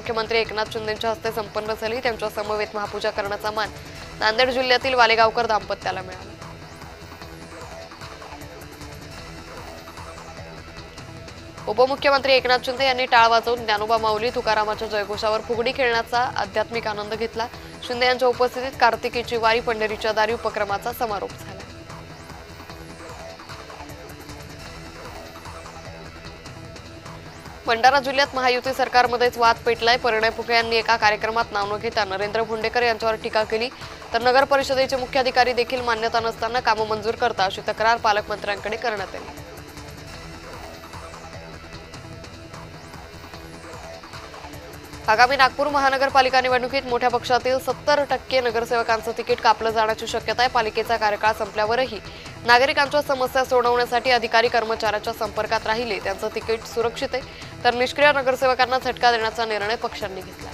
मुख्यमंत्री एकनाथ शिंदेंच्या हस्ते संपन्न झाली। त्यांच्या समवेत महापूजा करण्याचा मान नांदेड जिल्ह्यातील वालेगावकर दाम्पत्याला मिळाला। उपमुख्यमंत्री एकनाथ शिंदे यांनी टाळ वाजवून ज्ञानोबा माऊली तुकारामाच्या जयघोषावर फुगडी खेळण्याचा आध्यात्मिक आनंद घेतला। शिंदे यांच्या उपस्थितीत कार्तिकीची वारी पंढरीच्या दारी उपक्रमाचा समारोप झाला। भंडारा जिल्ह्यात महायुती सरकारमध्येच वाद पेटलाय। परिणय फुके यांनी एका कार्यक्रमात नाव न घेता नरेंद्र भोंडेकर यांच्यावर टीका केली, तर नगर परिषदेचे मुख्याधिकारी देखील मान्यता नसताना कामं मंजूर करता अशी तक्रार पालकमंत्र्यांकडे करण्यात आली। आगामी नागपूर महानगरपालिका निवडणुकीत मोठ्या पक्षातील 70% नगरसेवकांचं तिकीट कापलं जाण्याची शक्यता आहे। पालिकेचा कार्यकाळ संपल्यावरही नागरिकांच्या समस्या सोडवण्यासाठी अधिकारी कर्मचाऱ्यांच्या संपर्कात राहिले त्यांचं तिकीट सुरक्षित आहे, तर निष्क्रिय नगरसेवकांना झटका देण्याचा निर्णय पक्षांनी घेतला।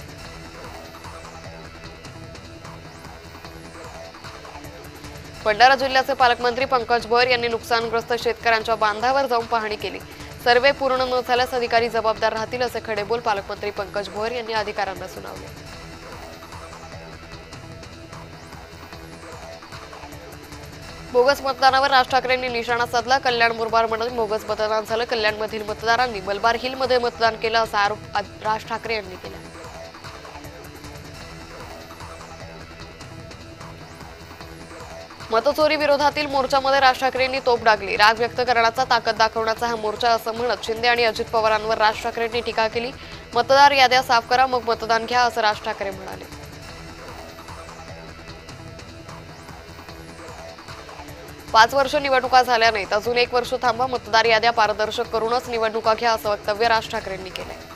भंडारा जिल्ह्याचे पालकमंत्री पंकज भोयर यांनी नुकसानग्रस्त शेतकऱ्यांच्या बांधावर जाऊन पाहणी केली। सर्वे पूर्ण न झाल्यास अधिकारी जबाबदार राहतील असे खडेबोल पालकमंत्री पंकज भोयर यांनी अधिकाऱ्यांना सुनावले। बोगस मतदानावर राज ठाकरेंनी निशाणा साधला। कल्याण मुरबाडमध्ये बोगस मतदान झालं। कल्याणमधील मतदारांनी मलबार हिलमध्ये मतदान केलं असा आरोप राज ठाकरे यांनी केला। मतचोरी विरोधातील मोर्चामध्ये राज ठाकरेंनी तोफ डागली। राग व्यक्त करण्याचा ताकद दाखवण्याचा हा मोर्चा असं म्हणत शिंदे आणि अजित पवारांवर राज ठाकरेंनी टीका केली। मतदार याद्या साफ करा मग मतदान घ्या असं राज ठाकरे म्हणाले। 5 वर्ष निवडणुका झाल्या नाहीत, अजून 1 वर्ष थांबा, मतदार याद्या पारदर्शक करूनच निवडणुका घ्या असं वक्तव्य राज ठाकरेंनी केलंय।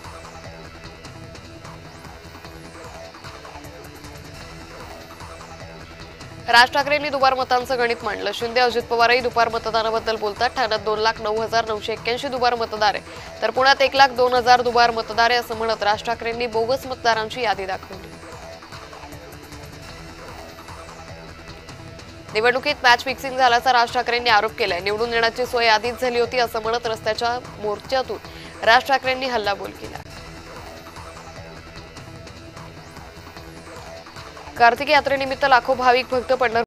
राज ठाकरेंनी दुबार मतांचं गणित मांडलं। शिंदे अजित पवारही दुबार मतदानाबद्दल बोलतात। ठाण्यात 2,09,981 दुबार मतदार आहे, तर पुण्यात 1,02,000 दुबार मतदार आहे असं म्हणत राज ठाकरेंनी बोगस मतदारांची यादी दाखवली। निवडणुकीत मॅच फिक्सिंग झाल्याचा राज ठाकरेंनी आरोप केलाय। निवडून येण्याची सोय आधीच झाली होती असं म्हणत रस्त्याच्या मोर्चातून राज ठाकरेंनी हल्लाबोल केला। कार्तिकी यात्रेनिमित्त लाखो भाविक भक्त पंढरपूर